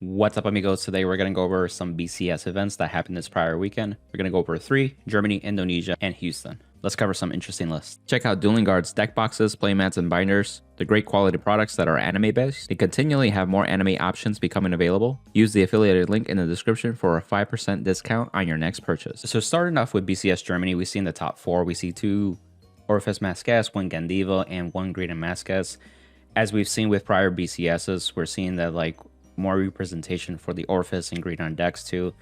What's up, amigos? Today we're going to go over some BCS events that happened this prior weekend. We're going to go over 3, Germany, Indonesia, and Houston. Let's cover some interesting lists. Check out Dueling Guard's deck boxes, playmats, and binders. The great quality products that are anime-based. They continually have more anime options becoming available. Use the affiliated link in the description for a 5% discount on your next purchase. So starting off with BCS Germany, we see in the top 4, we see 2 Orifice Masques, 1 Gandiva, and 1 Green and Masques. As we've seen with prior BCSs, we're seeing that more representation for the Orifice and Green on decks too.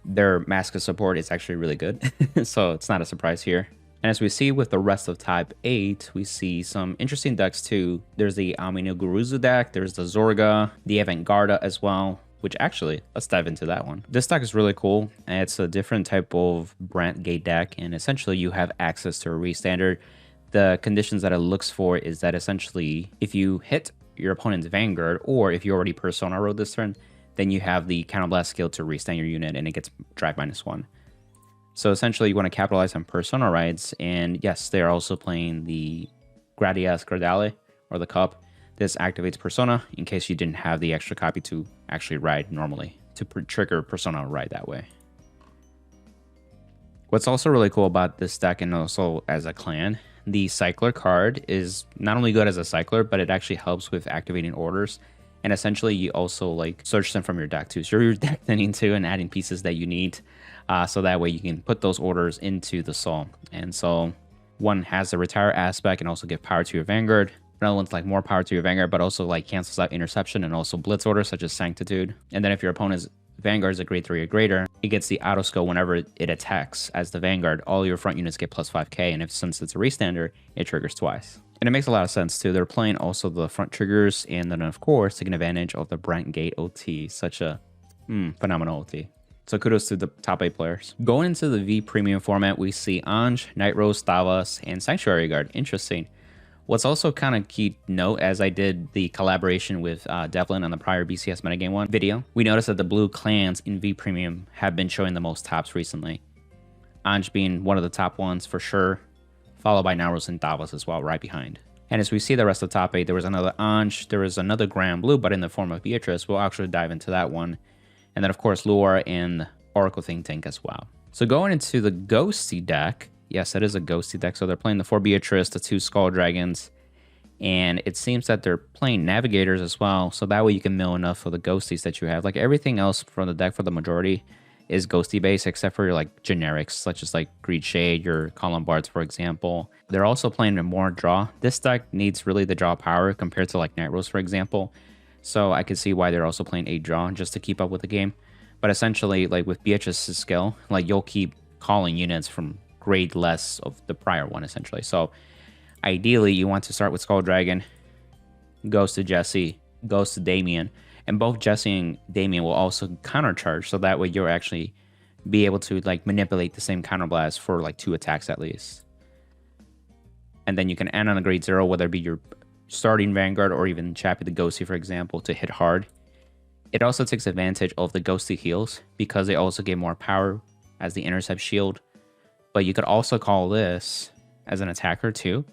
Their Masca support is actually really good, so it's not a surprise here. And as we see with the rest of Type 8, we see some interesting decks too. There's the Guruzu deck, there's the Zorga, the Vanguard as well, which actually, let's dive into that one. This deck is really cool, and it's a different type of Brand Gate deck, and essentially you have access to a restandard. The conditions that it looks for is that essentially if you hit your opponent's Vanguard, or if you already Persona rolled this turn, then you have the Counterblast skill to restand your unit and it gets drive -1. So essentially you want to capitalize on Persona rides, and yes, they're also playing the Gradias Gradale, or the Cup. This activates Persona in case you didn't have the extra copy to actually ride normally, to trigger Persona ride that way. What's also really cool about this deck, and also as a clan, the Cycler card is not only good as a cycler, but it actually helps with activating orders. And essentially you also search them from your deck too. So you're deck thinning too and adding pieces that you need. So that way you can put those orders into the soul. And so one has the retire aspect and also give power to your Vanguard. Another one's more power to your Vanguard, but also cancels out interception and also blitz orders such as Sanctitude. And then if your opponent's Vanguard is a grade 3 or greater, it gets the auto skill whenever it attacks as the Vanguard. All your front units get plus 5k, and since it's a restandard, it triggers twice. And it makes a lot of sense too. They're playing also the front triggers, and then of course taking advantage of the Brent Gate OT. Such a phenomenal OT. So kudos to the top 8 players. Going into the V Premium format, we see Anj, Night Rose, Tavas, and Sanctuary Guard. Interesting. What's also kind of key note, as I did the collaboration with Devlin on the prior BCS Metagame 1 video, we noticed that the blue clans in V Premium have been showing the most tops recently. Anj being one of the top ones for sure, followed by Naros and Davos as well, right behind. And as we see the rest of the top 8, there was another Anj, there was another granblue, but in the form of Beatrice. We'll actually dive into that one. And then of course Lure and Oracle Think Tank as well. So going into the Ghosty deck, yes, it is a Ghosty deck. So they're playing the 4 Beatrice, the 2 Skull Dragons, and it seems that they're playing Navigators as well. So that way you can mill enough for the Ghosties that you have. Everything else from the deck for the majority is Ghosty based, except for your generics, such as Greed Shade, your Columbards, for example. They're also playing more draw. This deck needs really the draw power compared to Night Rose, for example. So I can see why they're also playing a draw just to keep up with the game. But essentially, with Beatrice's skill, you'll keep calling units from grade less of the prior one, essentially. So ideally you want to start with Skull Dragon, goes to Jesse, goes to Damien, and both Jesse and Damien will also countercharge, so that way you'll actually be able to manipulate the same counterblast for 2 attacks at least. And then you can end on a grade 0, whether it be your starting Vanguard or even Chappie the Ghosty, for example, to hit hard. It also takes advantage of the Ghosty heals because they also give more power as the intercept shield. But you could also call this as an attacker too.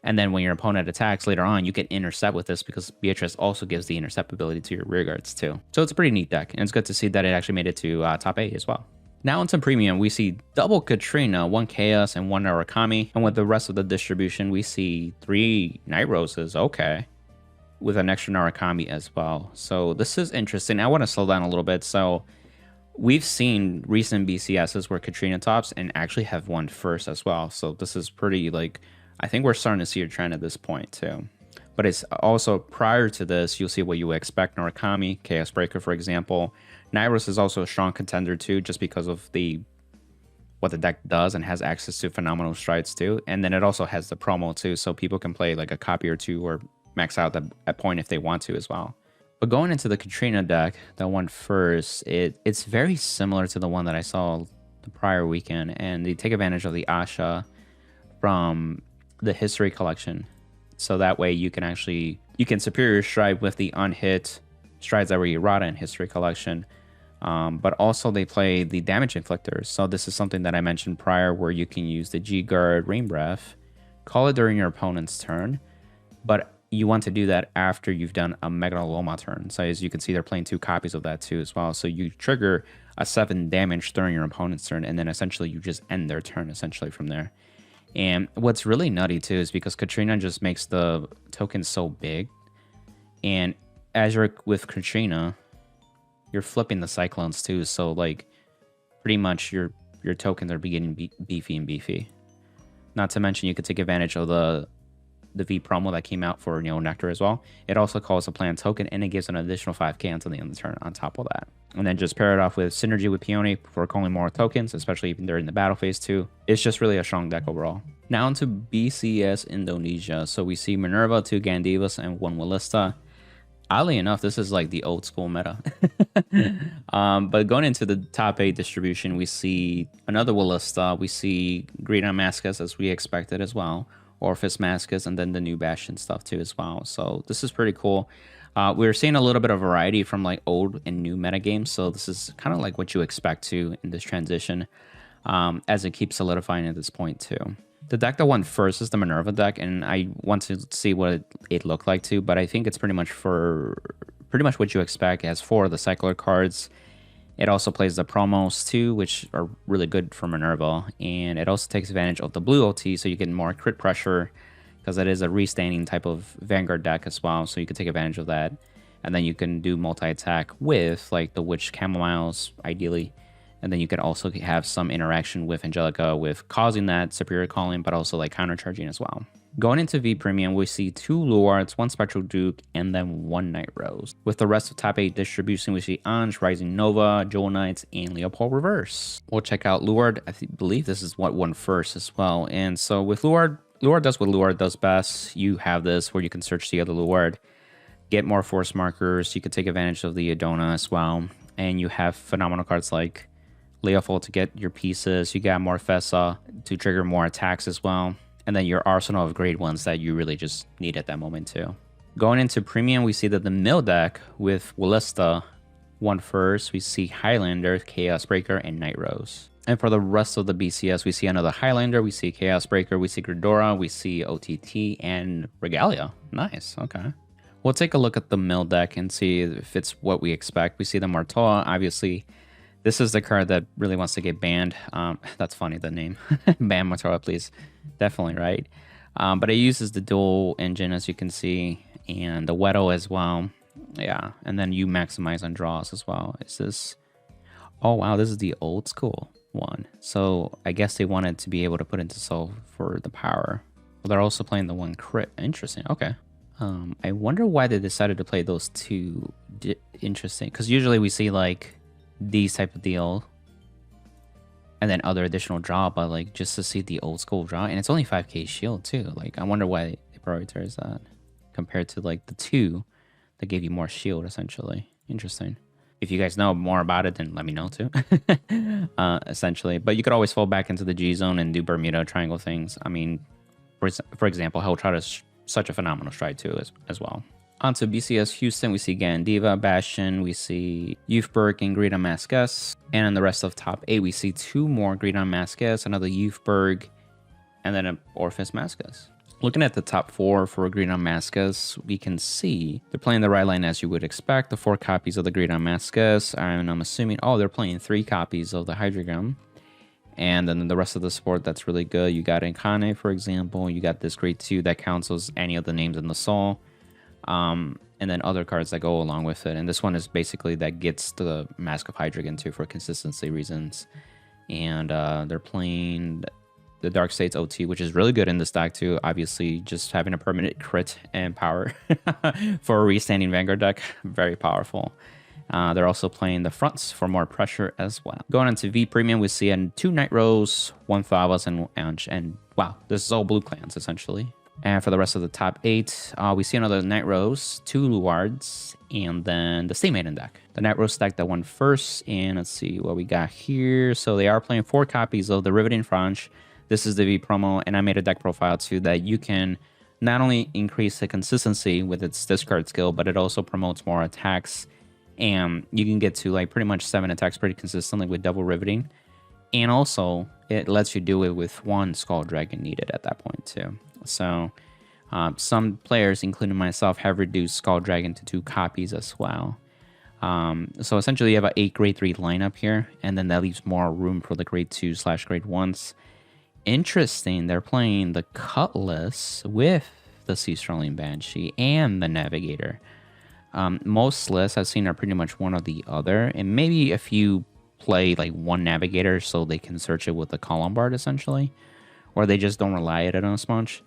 And then when your opponent attacks later on, you can intercept with this because Beatrice also gives the intercept ability to your rear guards too. So it's a pretty neat deck, and it's good to see that it actually made it to top 8 as well. Now in some premium, we see double Katrina, 1 Chaos and 1 Arakami. And with the rest of the distribution, we see 3 Night Roses, okay, with an extra Narakami as well. So this is interesting. I want to slow down a little bit. So we've seen recent BCSs where Katrina tops and actually have won first as well. So this is pretty I think we're starting to see a trend at this point too. But it's also prior to this, you'll see what you would expect. Narakami, Chaos Breaker, for example. Nairos is also a strong contender too, just because of what the deck does and has access to phenomenal strides too. And then it also has the promo too, so people can play a copy or 2 or max out at point if they want to as well. But going into the Katrina deck, that one first, it's very similar to the one that I saw the prior weekend, and they take advantage of the Asha from the History Collection. So that way you can superior stride with the unhit strides that were errata in History Collection. But also they play the damage inflictors. So this is something that I mentioned prior, where you can use the G Guard Rain Breath, call it during your opponent's turn, but you want to do that after you've done a Megaloma turn. So as you can see, they're playing 2 copies of that too as well. So you trigger a 7 damage during your opponent's turn, and then essentially you just end their turn essentially from there. And what's really nutty too is because Katrina just makes the tokens so big, and as you're with Katrina, you're flipping the Cyclones too. So like pretty much your tokens are beginning beefy and beefy. Not to mention you could take advantage of the V promo that came out for Nectar as well. It also calls a plant token, and it gives an additional 5k until the end of the turn on top of that. And then just pair it off with Synergy with Peony for calling more tokens, especially even during the battle phase too. It's just really a strong deck overall. Now into BCS Indonesia. So we see Minerva, 2 Gandivas, and 1 Willista. Oddly enough, this is like the old school meta. But going into the top 8 distribution, we see another Willista. We see Green Mascus as we expected as well. Orphis Mascus, and then the new Bastion stuff too as well. So this is pretty cool. We're seeing a little bit of variety from like old and new meta games. So this is kind of like what you expect to in this transition, as it keeps solidifying at this point too. The deck that won first is the Minerva deck, and I want to see what it looked like too, but I think it's pretty much what you expect. It has 4 of the cycler cards. It also plays the promos too, which are really good for Minerva, and it also takes advantage of the blue OT, so you get more crit pressure because it is a restanding type of Vanguard deck as well, so you can take advantage of that. And then you can do multi-attack with like the Witch Chamomiles ideally, and then you can also have some interaction with Angelica with causing that superior calling, but also like countercharging as well. Going into V Premium, we see 2 Luards, 1 Spectral Duke, and then 1 Night Rose. With the rest of top 8 distribution, we see Ange, Rising Nova, Jewel Knights, and Leopold Reverse. We'll check out Luard. I believe this is what won first as well. And so with Luard does what Luard does best. You have this where you can search the other Luard, get more force markers. You can take advantage of the Adona as well. And you have phenomenal cards like Leopold to get your pieces. You got more Fessa to trigger more attacks as well. And then your arsenal of great ones that you really just need at that moment too. Going into Premium, we see that the mill deck with Willista won first. We see Highlander, Chaos Breaker, and Night Rose. And for the rest of the BCS, we see another Highlander, we see Chaos Breaker, we see Gridora, we see OTT, and Regalia. Nice, okay. We'll take a look at the mill deck and see if it's what we expect. We see the Martoa, obviously. This is the card that really wants to get banned. That's funny, the name. Ban Martoa, please. Definitely, right? But it uses the dual engine, as you can see, and the Weddle as well. Yeah, and then you maximize on draws as well. Is this... Oh, wow, this is the old school one. So I guess they wanted to be able to put into soul for the power. Well, they're also playing the 1 crit. Interesting, okay. I wonder why they decided to play those 2. Interesting, because usually we see, like, these type of deal and then other additional draw, but like just to see the old school draw, and it's only 5k shield too. Like I wonder why they prioritize that compared to like the 2 that gave you more shield essentially. Interesting. If you guys know more about it, then let me know too. Essentially, but you could always fall back into the G zone and do Bermuda Triangle things. I mean, for example, he'll try to such a phenomenal stride too as well. Onto BCS Houston, we see Gandiva, Bastion, we see Youthberg and Greta Mascus. And in the rest of top 8, we see 2 more Greta Mascus, another Youthberg, and then an Orphis Mascus. Looking at the top 4 for Greta Mascus, we can see they're playing the right line as you would expect. The 4 copies of the Greta Mascus, and I'm assuming, oh, they're playing 3 copies of the Hydreigon. And then the rest of the support that's really good. You got Incarnate, for example. You got this Grade 2 that counts as any of the names in the soul. And then other cards that go along with it. And this one is basically that gets the Mask of Hydreigon too for consistency reasons. And they're playing the Dark States OT, which is really good in this deck too. Obviously, just having a permanent crit and power for a restanding Vanguard deck, very powerful. They're also playing the fronts for more pressure as well. Going into V Premium, we see 2 Night Rose, 1 Thavas, and Ange. And wow, this is all blue clans essentially. And for the rest of the top 8, we see another Night Rose, 2 Luards, and then the Stay Maiden deck. The Night Rose deck that won first, and let's see what we got here. So they are playing 4 copies of the Riveting Franche. This is the V promo, and I made a deck profile too that you can not only increase the consistency with its discard skill, but it also promotes more attacks. And you can get to like pretty much 7 attacks pretty consistently with double riveting. And also, it lets you do it with 1 Skull Dragon needed at that point too. So Some players, including myself, have reduced Skull Dragon to 2 copies as well. So essentially you have an 8 grade 3 lineup here, and then that leaves more room for the grade 2/grade 1s. Interesting, they're playing the Cutlass with the Sea Strolling Banshee and the Navigator. Most lists I've seen are pretty much one or the other, and maybe a few play like one Navigator so they can search it with the Columbard essentially, or they just don't rely on it as much.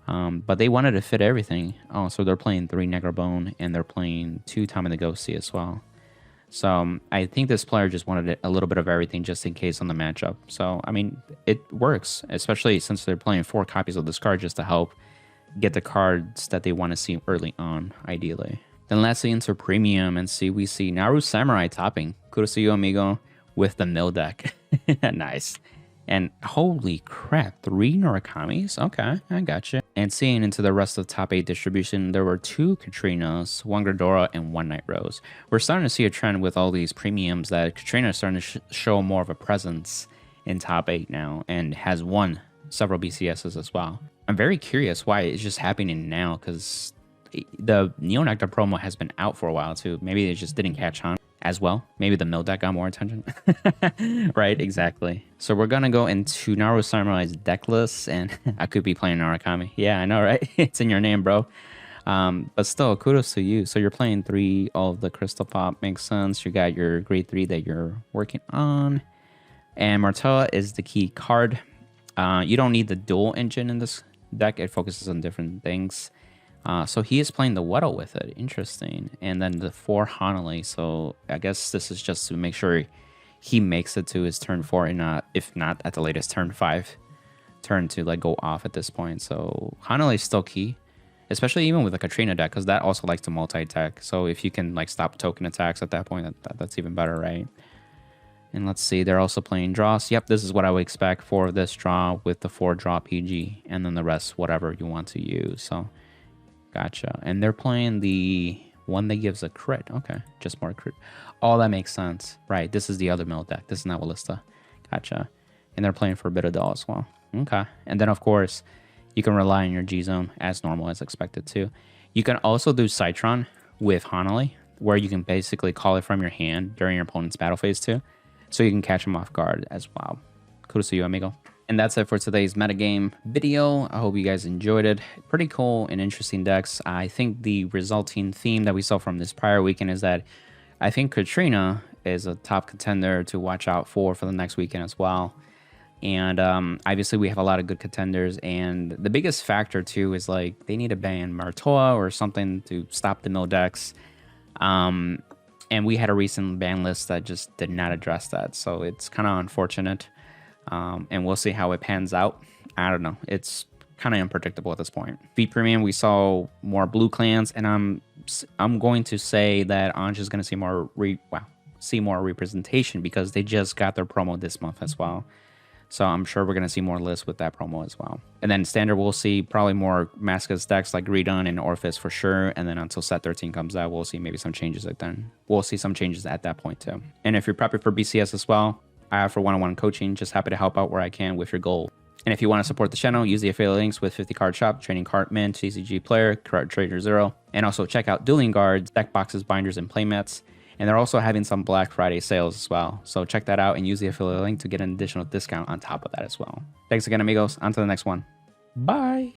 But they wanted to fit everything. Oh, so they're playing 3 Negrabone, and they're playing 2 Tommy the Ghosty as well. So I think this player just wanted a little bit of everything just in case on the matchup. So, I mean, it works, especially since they're playing 4 copies of this card just to help get the cards that they want to see early on, ideally. Then lastly, into Premium, and we see Naru Samurai topping. Kudos to you, amigo, with the mill deck. Nice. And holy crap, 3 Norakamis? Okay, I gotcha. And seeing into the rest of the top 8 distribution, there were 2 Katrinas, 1 Gridora, and 1 Night Rose. We're starting to see a trend with all these premiums that Katrina is starting to show more of a presence in top 8 now, and has won several BCSs as well. I'm very curious why it's just happening now, because the Neonectar promo has been out for a while too. Maybe they just didn't catch on as well. Maybe the mill deck got more attention. Right, exactly. So we're gonna go into Naru Samurai's deck list, and I could be playing Narakami. Yeah, I know, right? It's in your name, bro. But still, kudos to you. So you're playing 3 of the Crystal Pop. Makes sense. You got your grade 3 that you're working on, and Martella is the key card. You don't need the dual engine in this deck. It focuses on different things. So he is playing the Weddle with it. Interesting. And then the 4 Hanali. So I guess this is just to make sure he makes it to his turn 4, and if not at the latest turn 5 turn to like go off at this point. So Hanali is still key, especially even with the Katrina deck, because that also likes to multi-attack. So if you can like stop token attacks at that point, that's even better, right? And let's see, they're also playing draws. Yep, this is what I would expect for this draw with the 4 draw PG, and then the rest whatever you want to use. So gotcha. And they're playing the one that gives a crit. Okay, just more crit. Oh, that makes sense. Right, this is the other mill deck. This is not Wallista. Gotcha. And they're playing for a bit of doll as well. Okay. And then, of course, you can rely on your G-Zone as normal as expected too. You can also do Citron with Hanali, where you can basically call it from your hand during your opponent's battle phase too. So you can catch them off guard as well. Kudos to you, amigo. And that's it for today's metagame video. I hope you guys enjoyed it. Pretty cool and interesting decks. I think the resulting theme that we saw from this prior weekend is that I think Katrina is a top contender to watch out for the next weekend as well. And obviously we have a lot of good contenders. And the biggest factor too is like they need to ban Martoa or something to stop the mill decks. And we had a recent ban list that just did not address that. So it's kind of unfortunate. And we'll see how it pans out. I don't know. It's kind of unpredictable at this point. Feed Premium, we saw more blue clans, and I'm going to say that Anj is going to see more representation because they just got their promo this month as well. So I'm sure we're going to see more lists with that promo as well. And then Standard, we'll see probably more Mascus decks like Redon and Orphis for sure. And then until set 13 comes out, we'll see maybe some changes like then. We'll see some changes at that point too. And if you're prepping for BCS as well, I offer one-on-one coaching. Just happy to help out where I can with your goal. And if you want to support the channel, use the affiliate links with 50 Card Shop, Trading Card Mint, TCG Player, Card Trader 0. And also check out Dueling Guards, deck boxes, binders, and playmats. And they're also having some Black Friday sales as well. So check that out and use the affiliate link to get an additional discount on top of that as well. Thanks again, amigos. On to the next one. Bye.